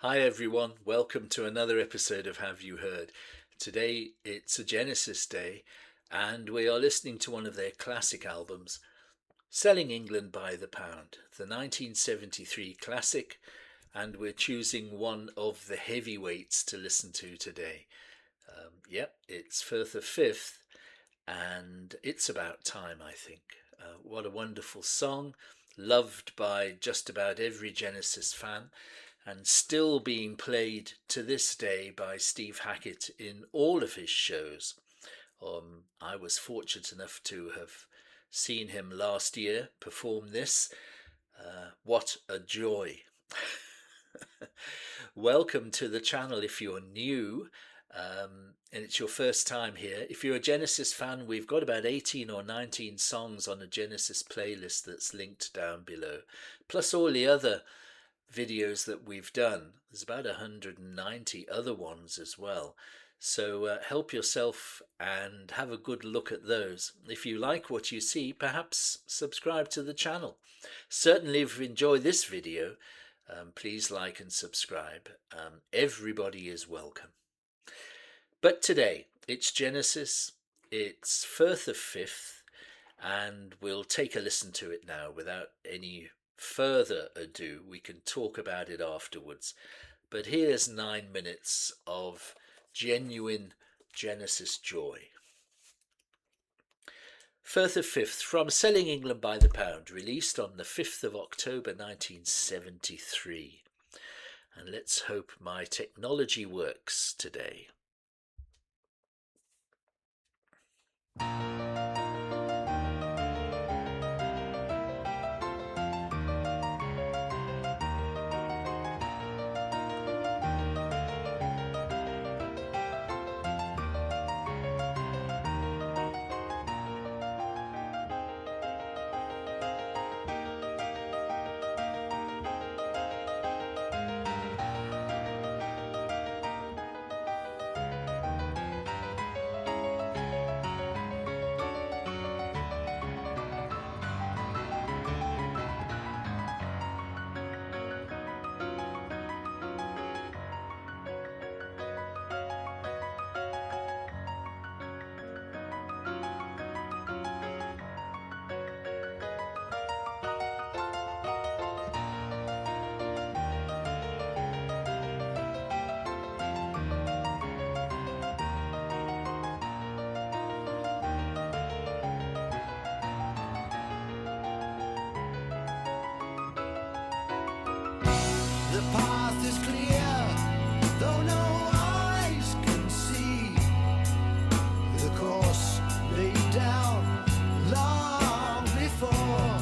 Hi everyone, welcome to another episode of Have You Heard? Today it's a Genesis day and we are listening to one of their classic albums, Selling England by the Pound, the 1973 classic, and we're choosing one of the heavyweights to listen to today. It's Firth of Fifth and It's About Time, I think. What a wonderful song, loved by just about every Genesis fan and still being played to this day by Steve Hackett in all of his shows. I was fortunate enough to have seen him last year perform this. What a joy! Welcome to the channel if you're new. And it's your first time here. If you're a Genesis fan, we've got about 18 or 19 songs on a Genesis playlist that's linked down below, plus all the other videos that we've done. There's about 190 other ones as well. So help yourself and have a good look at those. If you like what you see, perhaps subscribe to the channel. Certainly if you enjoy this video, please like and subscribe. Everybody is welcome. But today, it's Genesis, it's Firth of Fifth, and we'll take a listen to it now without any further ado. We can talk about it afterwards. But here's 9 minutes of genuine Genesis joy. Firth of Fifth, from Selling England by the Pound, released on the 5th of October 1973. And let's hope my technology works today. The path is clear, though no eyes can see. The course laid down long before.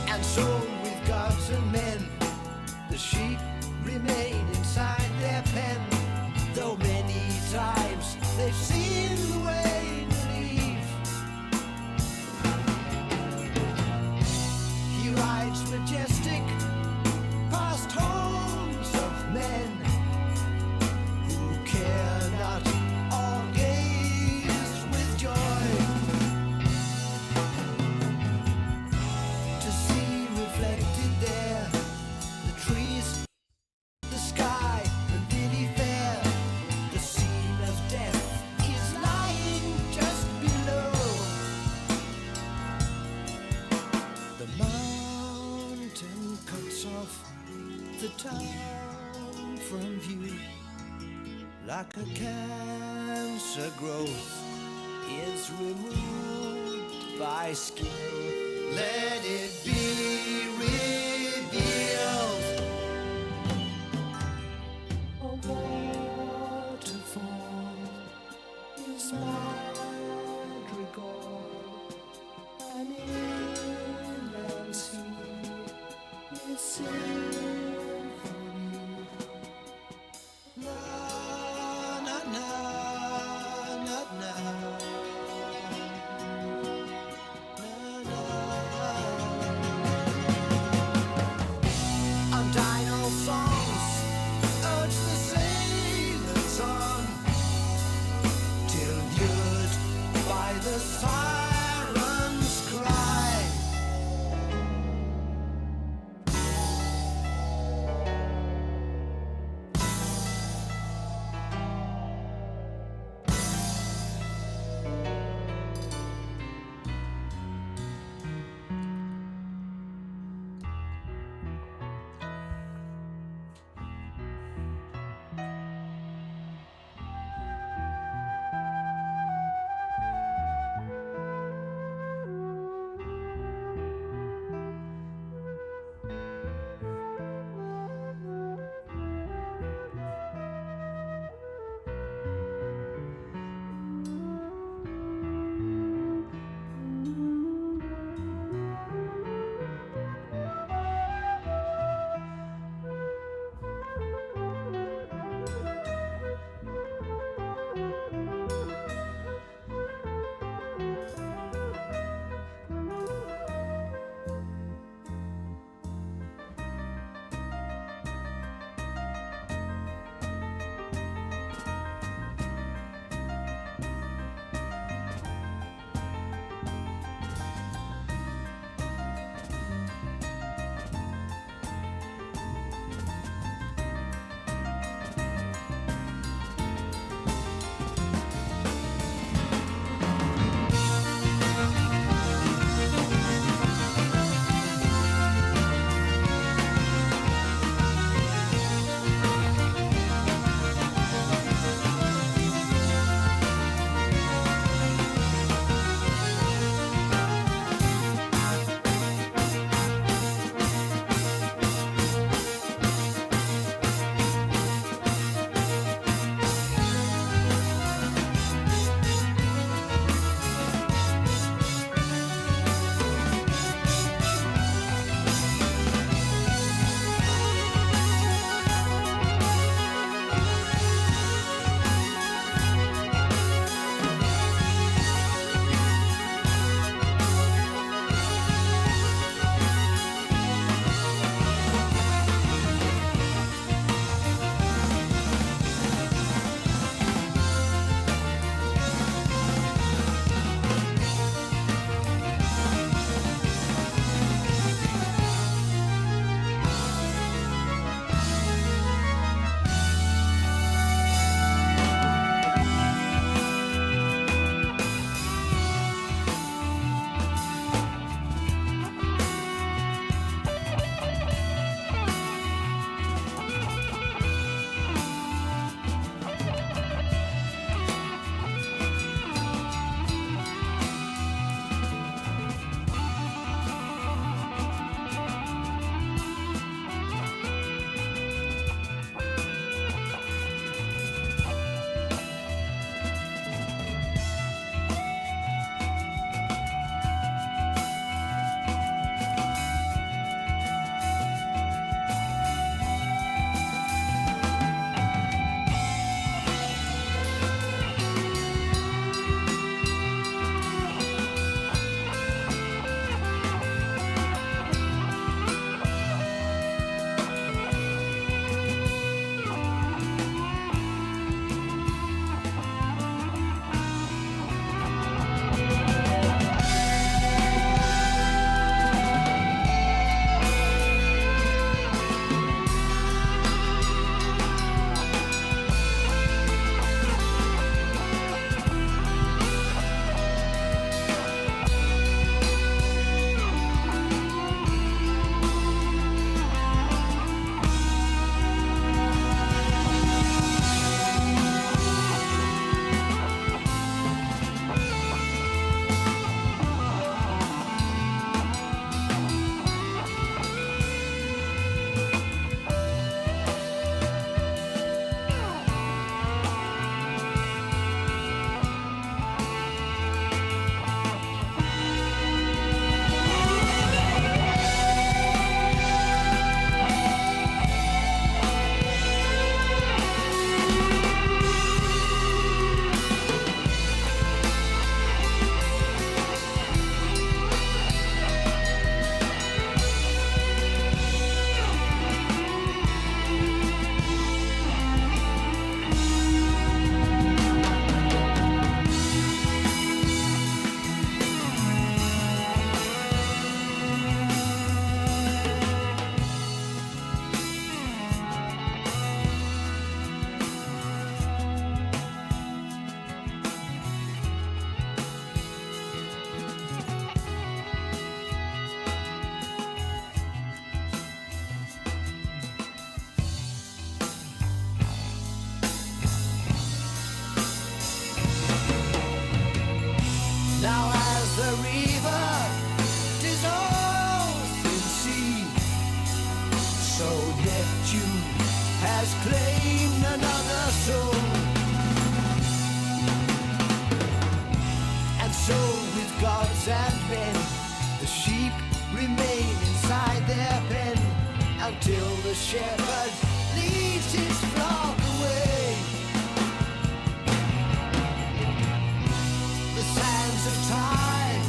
And so with gods and men, the sheep remain inside their pen. Though many times they've seen the way to leave. He rides majestic past homes of men who care not or gaze with joy to see reflected there the trees, the sky, the lily fair. The scene of death is lying just below. The mountain cuts off the town from view like a cancer growth is removed by skill. Let it be revealed. A waterfall is madrigal, an inland sea is symphony. Na na na na na na na. remain inside their pen until the shepherd leads his flock away. The sands of time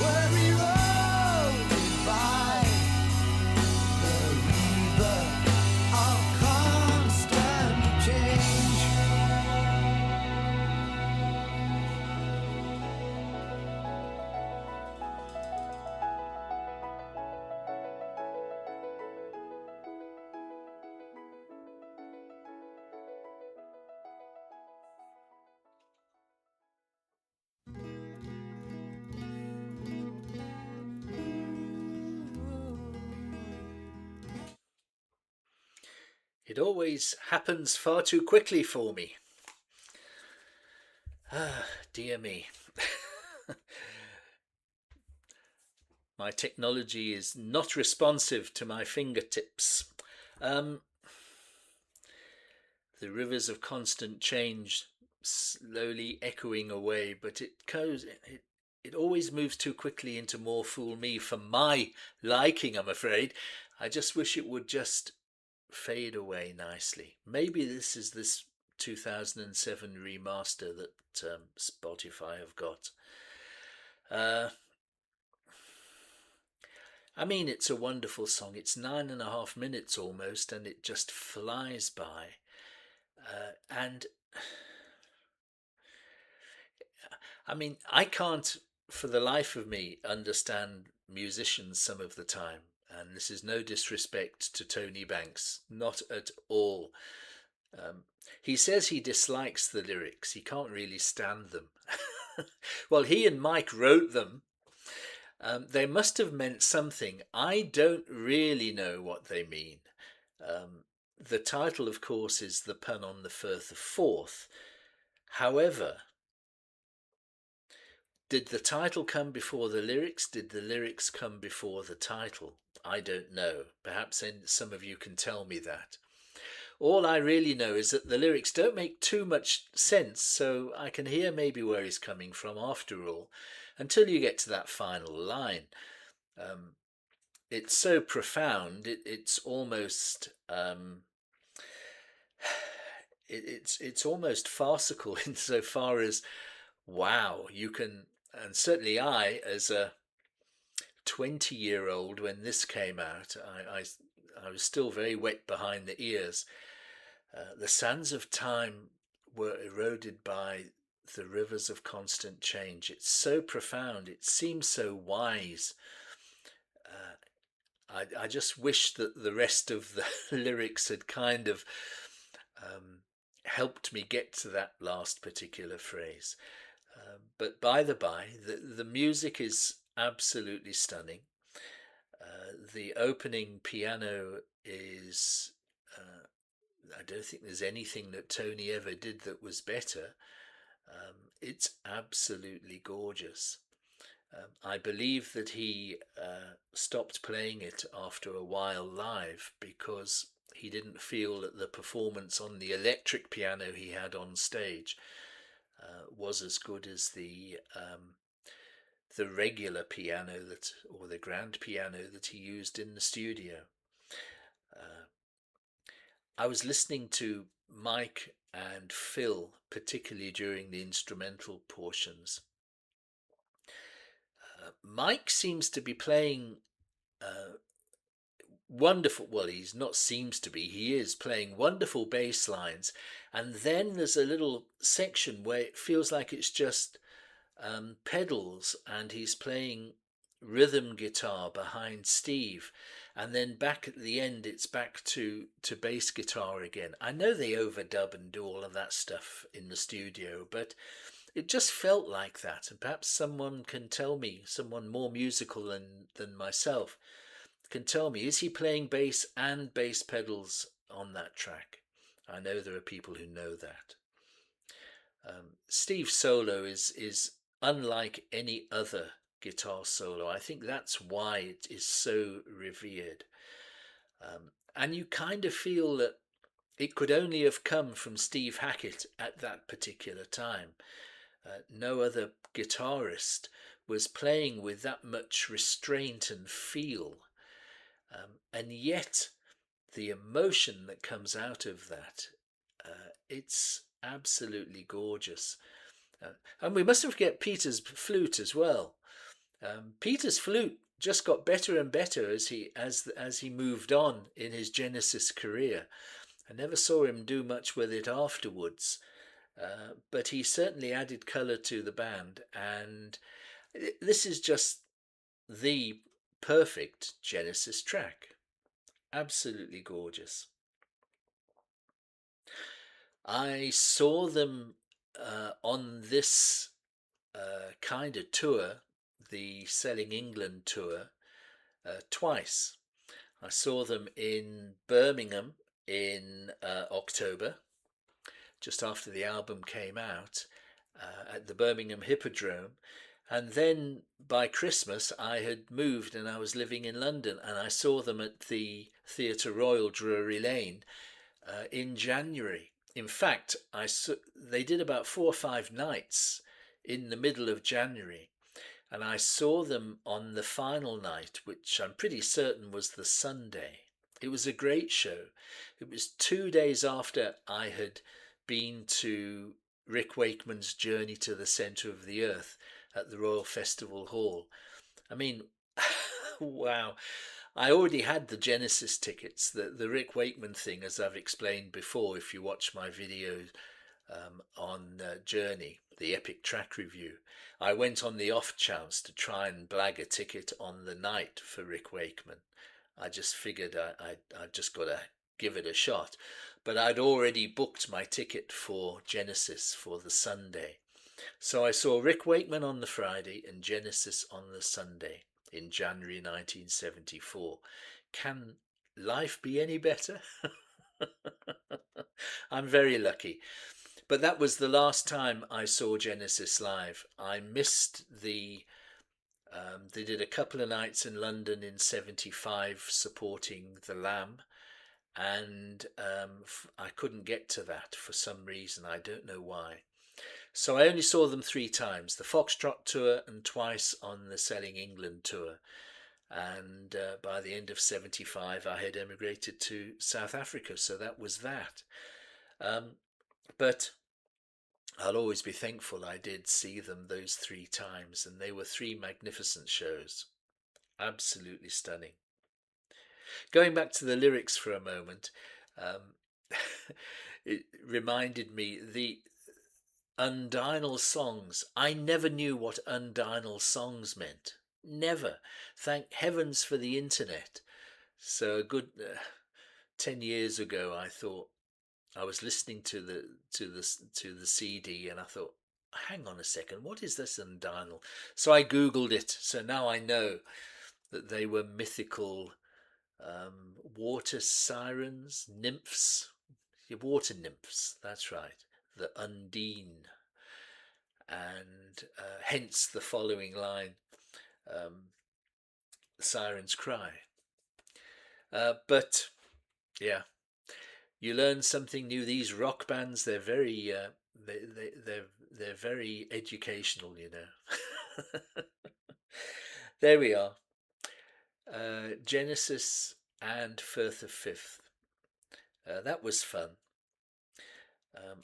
were eroded by the river of constant change. It always happens far too quickly for me. Ah, dear me. My technology is not responsive to my fingertips. Um, the rivers of constant change slowly echoing away, but it always moves too quickly into More Fool Me for my liking, I'm afraid. I just wish it would just fade away nicely. Maybe this 2007 remaster that Spotify have got. Uh, I mean, it's a wonderful song. It's 9.5 minutes almost, and it just flies by. And I mean, I can't, for the life of me, understand musicians some of the time. And this is no disrespect to Tony Banks, not at all. Um, he says he dislikes the lyrics, he can't really stand them. Well, he and Mike wrote them. They must have meant something. I don't really know what they mean. Um, the title, of course, is the pun on the Firth of Forth. However, did the title come before the lyrics? Did the lyrics come before the title? I don't know. Perhaps some of you can tell me that. All I really know is that the lyrics don't make too much sense, so I can hear maybe where he's coming from after all, until you get to that final line. It's so profound, it's almost it's almost farcical insofar as, wow, you can, and certainly I, as a 20-year-old when this came out, I was still very wet behind the ears. The sands of time were eroded by the rivers of constant change. It's so profound. It seems so wise. I just wish that the rest of the lyrics had kind of helped me get to that last particular phrase. But by the by, the music is absolutely stunning. The opening piano is, I don't think there's anything that Tony ever did that was better. It's absolutely gorgeous. I believe that he stopped playing it after a while live because he didn't feel that the performance on the electric piano he had on stage was as good as the regular piano or the grand piano that he used in the studio. I was listening to Mike and Phil, particularly during the instrumental portions. Mike seems to be playing wonderful, well, he's not seems to be, he is playing wonderful bass lines. And then there's a little section where it feels like it's just pedals, and he's playing rhythm guitar behind Steve, and then back at the end it's back to bass guitar again. I know they overdub and do all of that stuff in the studio, but it just felt like that. And perhaps someone can tell me, someone more musical than myself can tell me, is he playing bass and bass pedals on that track? I know there are people who know that. Steve's solo is unlike any other guitar solo. I think that's why it is so revered. And you kind of feel that it could only have come from Steve Hackett at that particular time. No other guitarist was playing with that much restraint and feel, and yet the emotion that comes out of that, it's absolutely gorgeous. And we mustn't forget Peter's flute as well. Peter's flute just got better and better as he moved on in his Genesis career. I never saw him do much with it afterwards, but he certainly added colour to the band, and this is just the perfect Genesis track. Absolutely gorgeous. I saw them on this kind of tour, the Selling England tour, twice. I saw them in Birmingham in October, just after the album came out, at the Birmingham Hippodrome. And then by Christmas, I had moved and I was living in London, and I saw them at the Theatre Royal, Drury Lane, in January. In fact, they did about 4 or 5 nights in the middle of January, and I saw them on the final night, which I'm pretty certain was the Sunday. It was a great show. It was 2 days after I had been to Rick Wakeman's Journey to the Centre of the Earth at the Royal Festival Hall. I mean, wow. I already had the Genesis tickets, the Rick Wakeman thing, as I've explained before. If you watch my videos on Journey, the epic track review, I went on the off chance to try and blag a ticket on the night for Rick Wakeman. I just figured I just got to give it a shot. But I'd already booked my ticket for Genesis for the Sunday. So I saw Rick Wakeman on the Friday and Genesis on the Sunday in January 1974. Can life be any better? I'm very lucky. But that was the last time I saw Genesis live. I missed they did a couple of nights in London in 75 supporting the Lamb, and I couldn't get to that for some reason. I don't know why. So I only saw them 3 times, the Foxtrot tour and twice on the Selling England tour. And by the end of 75, I had emigrated to South Africa, so that was that. But I'll always be thankful I did see them those 3 times, and they were 3 magnificent shows. Absolutely stunning. Going back to the lyrics for a moment, it reminded me the undinal songs. I never knew what undinal songs meant. Never. Thank heavens for the internet. So a good 10 years ago, I thought I was listening to the CD, and I thought, hang on a second, what is this undinal? So I googled it. So now I know that they were mythical water sirens, nymphs, water nymphs. That's right, the Undine, and hence the following line, the sirens cry. But yeah, you learn something new. These rock bands, they're very they're very educational, you know. There we are. Genesis and Firth of Fifth. That was fun.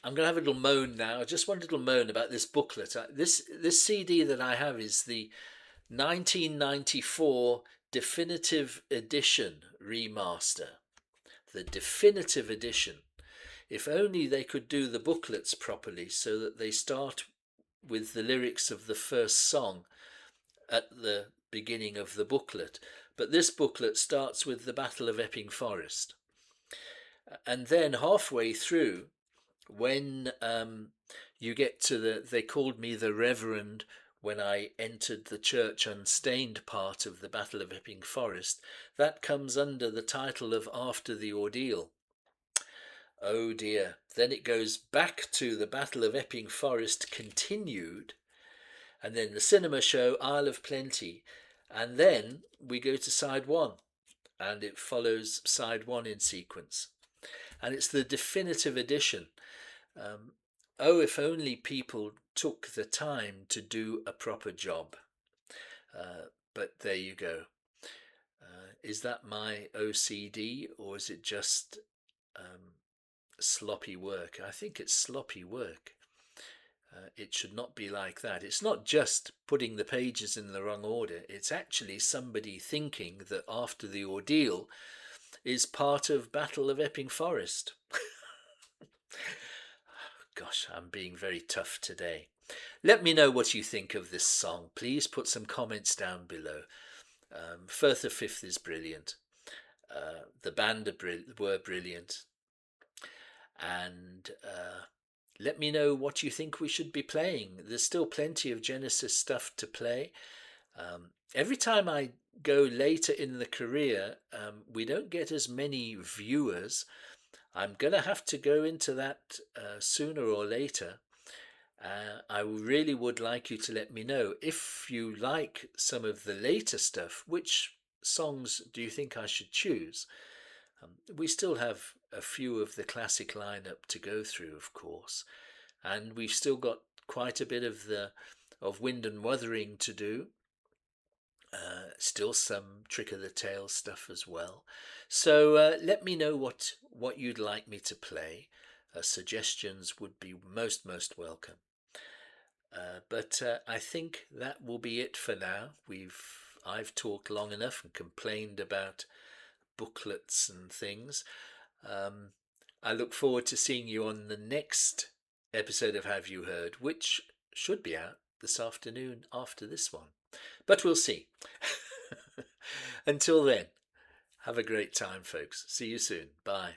I'm going to have a little moan now. Just one little moan about this booklet. This CD that I have is the 1994 definitive edition remaster. The definitive edition. If only they could do the booklets properly, so that they start with the lyrics of the first song at the beginning of the booklet. But this booklet starts with the Battle of Epping Forest. And then halfway through, when you get to they called me the Reverend when I entered the church unstained part of the Battle of Epping Forest, that comes under the title of After the Ordeal. Oh dear. Then it goes back to the Battle of Epping Forest continued, and then the cinema show Isle of Plenty, and then we go to side 1, and it follows side 1 in sequence. And it's the definitive edition. Oh, if only people took the time to do a proper job. But there you go. Is that my OCD, or is it just um, sloppy work? I think it's sloppy work. It should not be like that. It's not just putting the pages in the wrong order. It's actually somebody thinking that After the Ordeal is part of Battle of Epping Forest. Gosh, I'm being very tough today. Let me know what you think of this song. Please put some comments down below. Firth of Fifth is brilliant. The band were brilliant. And let me know what you think we should be playing. There's still plenty of Genesis stuff to play. Every time I go later in the career, we don't get as many viewers. I'm going to have to go into that sooner or later. I really would like you to let me know if you like some of the later stuff. Which songs do you think I should choose? We still have a few of the classic lineup to go through, of course, and we've still got quite a bit of Wind and Wuthering to do. Still some Trick of the Tail stuff as well. So let me know what you'd like me to play. Suggestions would be most welcome. But I think that will be it for now. I've talked long enough and complained about booklets and things. Um, I look forward to seeing you on the next episode of Have You Heard, which should be out this afternoon after this one. But we'll see. Until then, have a great time, folks. See you soon. Bye.